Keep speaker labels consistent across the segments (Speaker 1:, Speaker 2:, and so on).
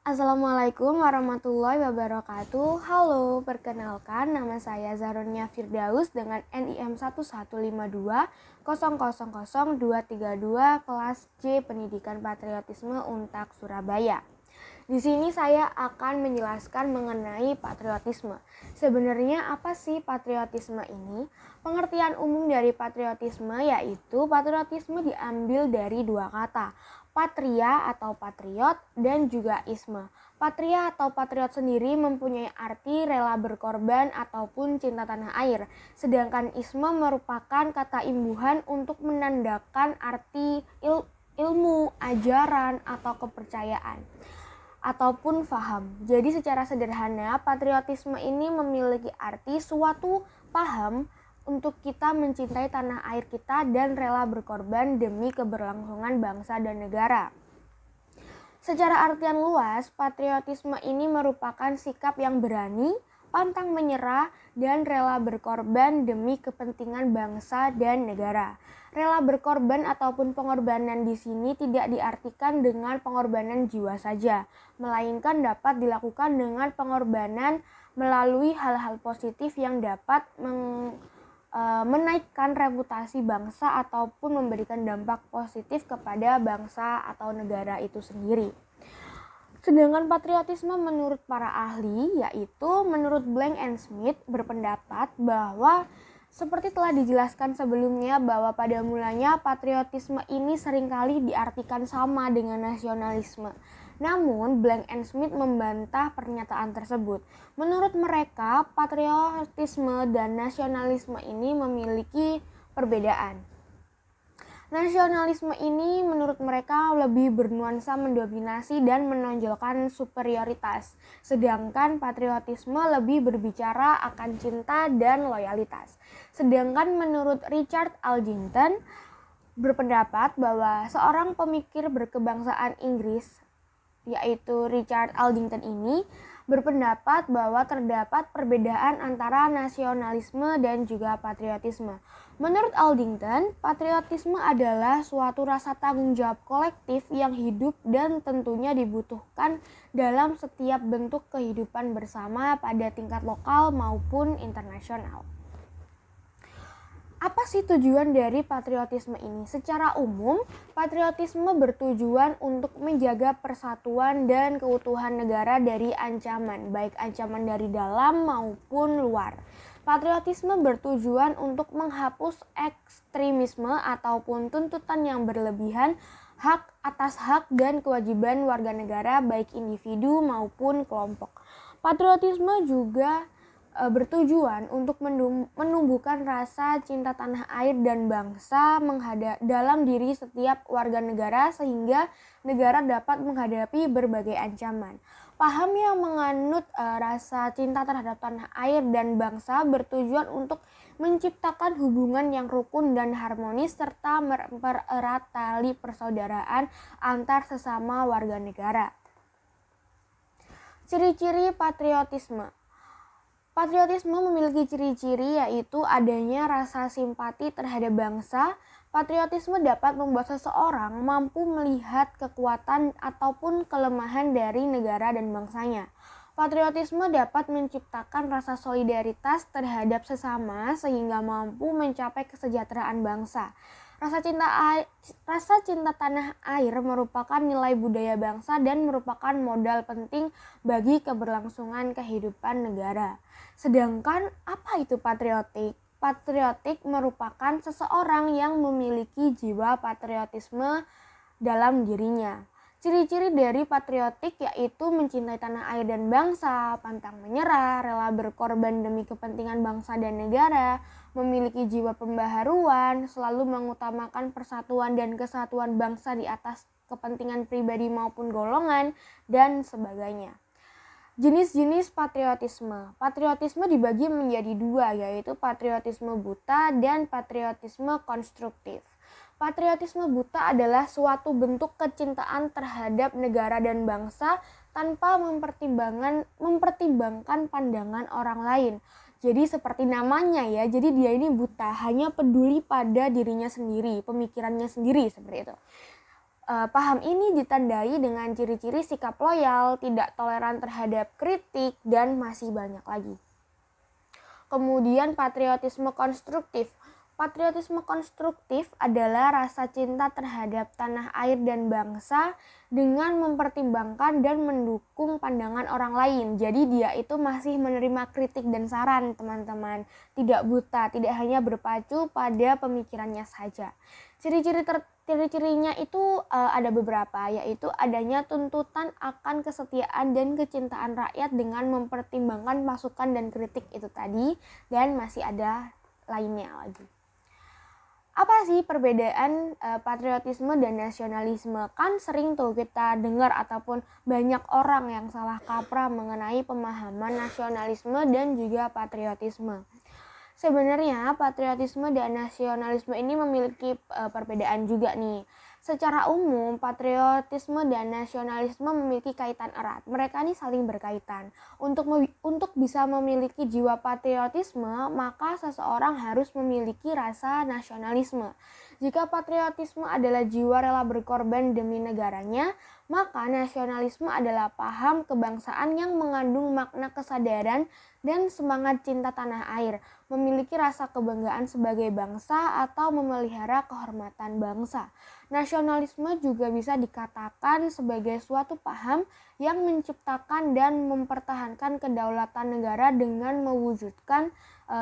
Speaker 1: Assalamualaikum warahmatullahi wabarakatuh. Halo, perkenalkan nama saya Zaronia Firdaus dengan NIM 11520000232 kelas C Pendidikan Patriotisme Untak Surabaya. Di sini saya akan menjelaskan mengenai patriotisme. Sebenarnya apa sih patriotisme ini? Pengertian umum dari patriotisme yaitu patriotisme diambil dari dua kata, patria atau patriot dan juga isme. Patria atau patriot sendiri mempunyai arti rela berkorban ataupun cinta tanah air. Sedangkan isme merupakan kata imbuhan untuk menandakan arti ilmu, ajaran, atau kepercayaan ataupun faham. Jadi secara sederhana, patriotisme ini memiliki arti suatu paham untuk kita mencintai tanah air kita dan rela berkorban demi keberlangsungan bangsa dan negara. Secara artian luas, patriotisme ini merupakan sikap yang berani, pantang menyerah, dan rela berkorban demi kepentingan bangsa dan negara. Rela berkorban ataupun pengorbanan di sini tidak diartikan dengan pengorbanan jiwa saja, melainkan dapat dilakukan dengan pengorbanan melalui hal-hal positif yang dapat menaikkan reputasi bangsa ataupun memberikan dampak positif kepada bangsa atau negara itu sendiri. Sedangkan patriotisme menurut para ahli, yaitu menurut Blank and Smith berpendapat bahwa seperti telah dijelaskan sebelumnya bahwa pada mulanya patriotisme ini seringkali diartikan sama dengan nasionalisme. Namun Blank and Smith membantah pernyataan tersebut. Menurut mereka, patriotisme dan nasionalisme ini memiliki perbedaan. Nasionalisme ini menurut mereka lebih bernuansa mendominasi dan menonjolkan superioritas, sedangkan patriotisme lebih berbicara akan cinta dan loyalitas. Sedangkan menurut Richard Aldington berpendapat bahwa seorang pemikir berkebangsaan Inggris, yaitu Richard Aldington ini, berpendapat bahwa terdapat perbedaan antara nasionalisme dan juga patriotisme. Menurut Aldington, patriotisme adalah suatu rasa tanggung jawab kolektif yang hidup dan tentunya dibutuhkan dalam setiap bentuk kehidupan bersama pada tingkat lokal maupun internasional. Apa sih tujuan dari patriotisme ini? Secara umum, patriotisme bertujuan untuk menjaga persatuan dan keutuhan negara dari ancaman, baik ancaman dari dalam maupun luar. Patriotisme bertujuan untuk menghapus ekstremisme ataupun tuntutan yang berlebihan hak atas hak dan kewajiban warga negara baik individu maupun kelompok. Patriotisme juga bertujuan untuk menumbuhkan rasa cinta tanah air dan bangsa dalam diri setiap warga negara sehingga negara dapat menghadapi berbagai ancaman. Paham yang menganut rasa cinta terhadap tanah air dan bangsa bertujuan untuk menciptakan hubungan yang rukun dan harmonis serta mempererat tali persaudaraan antar sesama warga negara. Ciri-ciri patriotisme. Patriotisme memiliki ciri-ciri yaitu adanya rasa simpati terhadap bangsa. Patriotisme dapat membuat seseorang mampu melihat kekuatan ataupun kelemahan dari negara dan bangsanya. Patriotisme dapat menciptakan rasa solidaritas terhadap sesama sehingga mampu mencapai kesejahteraan bangsa. Rasa cinta tanah air merupakan nilai budaya bangsa dan merupakan modal penting bagi keberlangsungan kehidupan negara. Sedangkan apa itu patriotik? Patriotik merupakan seseorang yang memiliki jiwa patriotisme dalam dirinya. Ciri-ciri dari patriotik yaitu mencintai tanah air dan bangsa, pantang menyerah, rela berkorban demi kepentingan bangsa dan negara, memiliki jiwa pembaharuan, selalu mengutamakan persatuan dan kesatuan bangsa di atas kepentingan pribadi maupun golongan, dan sebagainya. Jenis-jenis patriotisme. Patriotisme dibagi menjadi dua, yaitu patriotisme buta dan patriotisme konstruktif. Patriotisme buta adalah suatu bentuk kecintaan terhadap negara dan bangsa tanpa mempertimbangkan pandangan orang lain. Jadi seperti namanya ya, jadi dia ini buta, hanya peduli pada dirinya sendiri, pemikirannya sendiri seperti itu. Paham ini ditandai dengan ciri-ciri sikap loyal, tidak toleran terhadap kritik, dan masih banyak lagi. Kemudian patriotisme konstruktif. Patriotisme konstruktif adalah rasa cinta terhadap tanah air dan bangsa dengan mempertimbangkan dan mendukung pandangan orang lain. Jadi dia itu masih menerima kritik dan saran, teman-teman. Tidak buta, tidak hanya berpacu pada pemikirannya saja. Ciri-cirinya itu ada beberapa, yaitu adanya tuntutan akan kesetiaan dan kecintaan rakyat dengan mempertimbangkan masukan dan kritik itu tadi, dan masih ada lainnya lagi. Apa sih perbedaan patriotisme dan nasionalisme? Kan sering tuh kita dengar ataupun banyak orang yang salah kaprah mengenai pemahaman nasionalisme dan juga patriotisme. Sebenarnya patriotisme dan nasionalisme ini memiliki perbedaan juga nih. Secara umum, patriotisme dan nasionalisme memiliki kaitan erat. Mereka ini saling berkaitan. Untuk bisa memiliki jiwa patriotisme, maka seseorang harus memiliki rasa nasionalisme. Jika patriotisme adalah jiwa rela berkorban demi negaranya, maka nasionalisme adalah paham kebangsaan yang mengandung makna kesadaran dan semangat cinta tanah air, memiliki rasa kebanggaan sebagai bangsa atau memelihara kehormatan bangsa. Nasionalisme juga bisa dikatakan sebagai suatu paham yang menciptakan dan mempertahankan kedaulatan negara dengan mewujudkan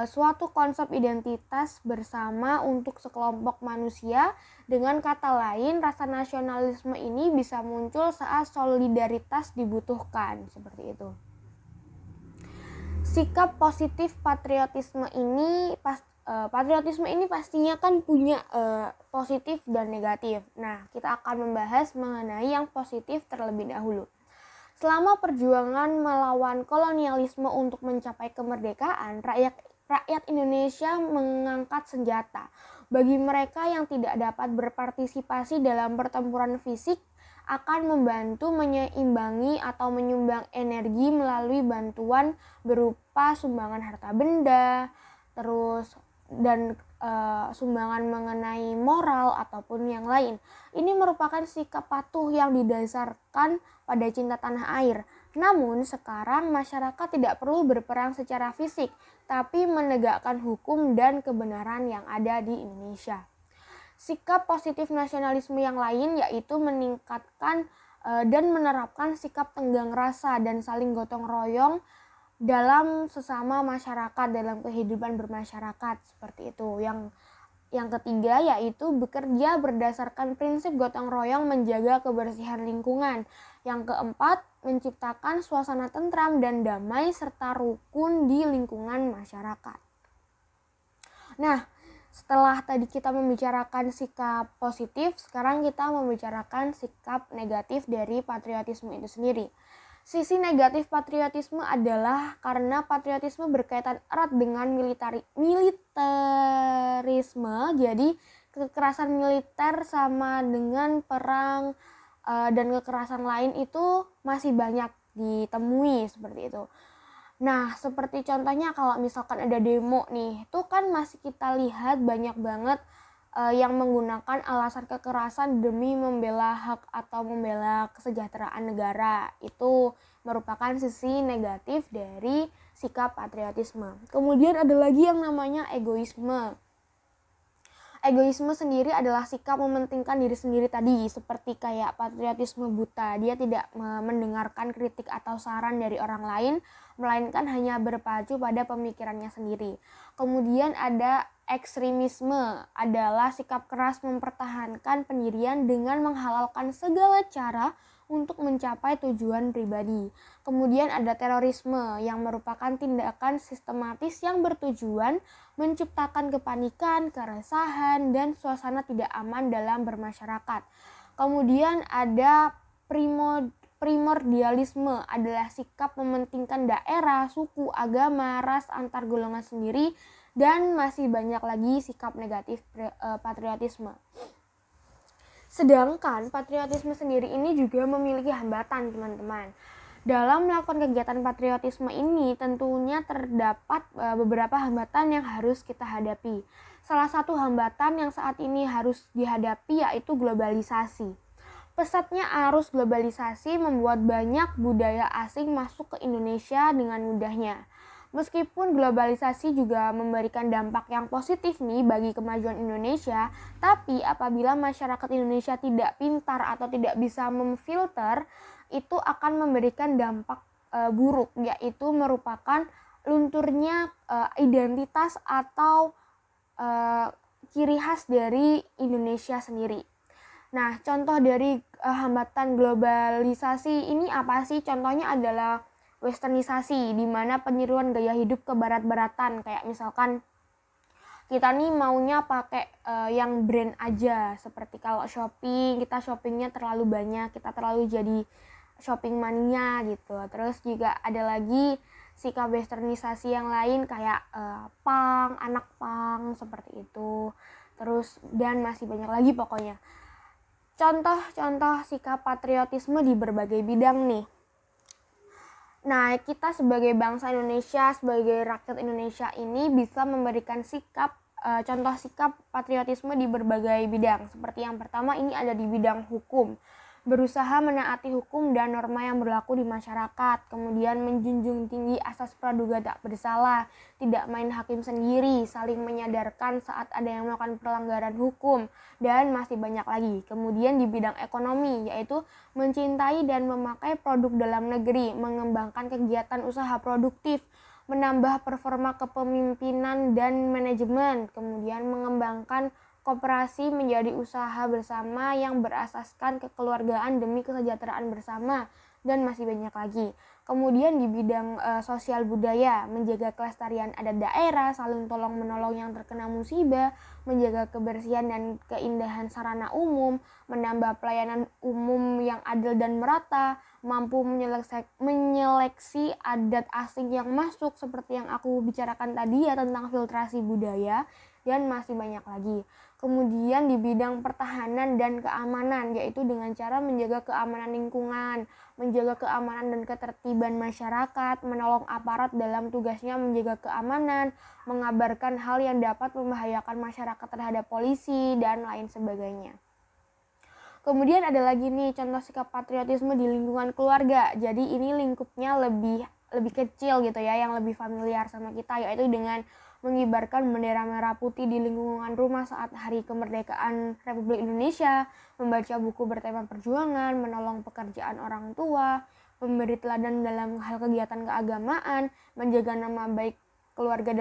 Speaker 1: suatu konsep identitas bersama untuk sekelompok manusia. Dengan kata lain, rasa nasionalisme ini bisa muncul saat solidaritas dibutuhkan, seperti itu. Sikap positif patriotisme ini pastinya kan punya positif dan negatif. Nah, kita akan membahas mengenai yang positif terlebih dahulu. Selama perjuangan melawan kolonialisme untuk mencapai kemerdekaan, rakyat Indonesia mengangkat senjata. Bagi mereka yang tidak dapat berpartisipasi dalam pertempuran fisik, akan membantu menyeimbangi atau menyumbang energi melalui bantuan berupa sumbangan harta benda, dan sumbangan mengenai moral ataupun yang lain. Ini merupakan sikap patuh yang didasarkan pada cinta tanah air. Namun sekarang masyarakat tidak perlu berperang secara fisik, tapi menegakkan hukum dan kebenaran yang ada di Indonesia. Sikap positif nasionalisme yang lain yaitu meningkatkan dan menerapkan sikap tenggang rasa dan saling gotong royong dalam sesama masyarakat, dalam kehidupan bermasyarakat, seperti itu. Yang ketiga yaitu bekerja berdasarkan prinsip gotong royong menjaga kebersihan lingkungan. Yang keempat, menciptakan suasana tentram dan damai serta rukun di lingkungan masyarakat. Nah, setelah tadi kita membicarakan sikap positif, sekarang kita membicarakan sikap negatif dari patriotisme itu sendiri. Sisi negatif patriotisme adalah karena patriotisme berkaitan erat dengan militerisme. Jadi kekerasan militer sama dengan perang dan kekerasan lain itu masih banyak ditemui seperti itu. Nah, seperti contohnya kalau misalkan ada demo nih, itu kan masih kita lihat banyak banget yang menggunakan alasan kekerasan demi membela hak atau membela kesejahteraan negara. Itu merupakan sisi negatif dari sikap patriotisme. Kemudian ada lagi yang namanya egoisme. Egoisme sendiri adalah sikap mementingkan diri sendiri tadi, seperti kayak patriotisme buta. Dia tidak mendengarkan kritik atau saran dari orang lain, melainkan hanya berpacu pada pemikirannya sendiri. Kemudian ada ekstremisme, adalah sikap keras mempertahankan pendirian dengan menghalalkan segala cara untuk mencapai tujuan pribadi. Kemudian ada terorisme yang merupakan tindakan sistematis yang bertujuan menciptakan kepanikan, keresahan, dan suasana tidak aman dalam bermasyarakat. Kemudian ada primordialisme, adalah sikap mementingkan daerah, suku, agama, ras antar golongan sendiri, dan masih banyak lagi sikap negatif patriotisme. Sedangkan patriotisme sendiri ini juga memiliki hambatan, teman-teman. Dalam melakukan kegiatan patriotisme ini tentunya terdapat beberapa hambatan yang harus kita hadapi. Salah satu hambatan yang saat ini harus dihadapi yaitu globalisasi. Pesatnya arus globalisasi membuat banyak budaya asing masuk ke Indonesia dengan mudahnya. Meskipun globalisasi juga memberikan dampak yang positif nih bagi kemajuan Indonesia, tapi apabila masyarakat Indonesia tidak pintar atau tidak bisa memfilter, itu akan memberikan dampak buruk, yaitu merupakan lunturnya identitas atau ciri khas dari Indonesia sendiri. Nah, contoh dari hambatan globalisasi ini apa sih? Contohnya adalah westernisasi, di mana peniruan gaya hidup ke barat-baratan. Kayak misalkan kita nih maunya pakai yang brand aja. Seperti kalau shopping, kita shoppingnya terlalu banyak, kita terlalu jadi shopping mania gitu. Terus juga ada lagi sikap westernisasi yang lain kayak punk, anak punk seperti itu. Terus dan masih banyak lagi pokoknya. Contoh-contoh sikap patriotisme di berbagai bidang nih. Nah, kita sebagai bangsa Indonesia, sebagai rakyat Indonesia ini bisa memberikan contoh sikap patriotisme di berbagai bidang. Seperti yang pertama ini ada di bidang hukum. Berusaha menaati hukum dan norma yang berlaku di masyarakat, kemudian menjunjung tinggi asas praduga tak bersalah, tidak main hakim sendiri, saling menyadarkan saat ada yang melakukan pelanggaran hukum, dan masih banyak lagi. Kemudian di bidang ekonomi, yaitu mencintai dan memakai produk dalam negeri, mengembangkan kegiatan usaha produktif, menambah performa kepemimpinan dan manajemen, kemudian mengembangkan koperasi menjadi usaha bersama yang berasaskan kekeluargaan demi kesejahteraan bersama, dan masih banyak lagi. Kemudian di bidang sosial budaya, menjaga kelestarian adat daerah, saling tolong menolong yang terkena musibah, menjaga kebersihan dan keindahan sarana umum, menambah pelayanan umum yang adil dan merata, mampu menyeleksi adat asing yang masuk seperti yang aku bicarakan tadi ya tentang filtrasi budaya, dan masih banyak lagi. Kemudian di bidang pertahanan dan keamanan, yaitu dengan cara menjaga keamanan lingkungan, menjaga keamanan dan ketertiban masyarakat, menolong aparat dalam tugasnya menjaga keamanan, mengabarkan hal yang dapat membahayakan masyarakat terhadap polisi, dan lain sebagainya. Kemudian ada lagi nih contoh sikap patriotisme di lingkungan keluarga. Jadi ini lingkupnya lebih kecil gitu ya, yang lebih familiar sama kita, yaitu dengan mengibarkan bendera merah putih di lingkungan rumah saat hari kemerdekaan Republik Indonesia, membaca buku bertema perjuangan, menolong pekerjaan orang tua, memberi teladan dalam hal kegiatan keagamaan, menjaga nama baik keluarga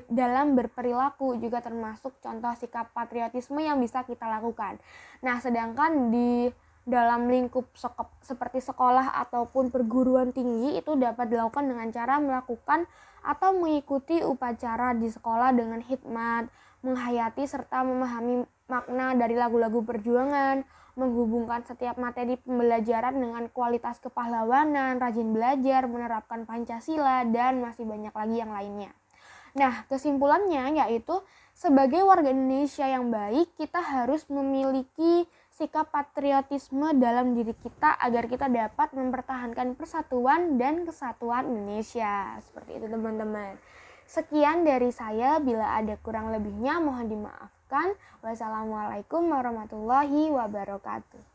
Speaker 1: dalam berperilaku juga termasuk contoh sikap patriotisme yang bisa kita lakukan. Nah, sedangkan di dalam lingkup seperti sekolah ataupun perguruan tinggi itu dapat dilakukan dengan cara melakukan atau mengikuti upacara di sekolah dengan hikmat, menghayati serta memahami makna dari lagu-lagu perjuangan, menghubungkan setiap materi pembelajaran dengan kualitas kepahlawanan, rajin belajar, menerapkan Pancasila, dan masih banyak lagi yang lainnya. Nah, kesimpulannya yaitu sebagai warga Indonesia yang baik, kita harus memiliki sikap patriotisme dalam diri kita agar kita dapat mempertahankan persatuan dan kesatuan Indonesia. Seperti itu teman-teman. Sekian dari saya, bila ada kurang lebihnya mohon dimaafkan. Wassalamualaikum warahmatullahi wabarakatuh.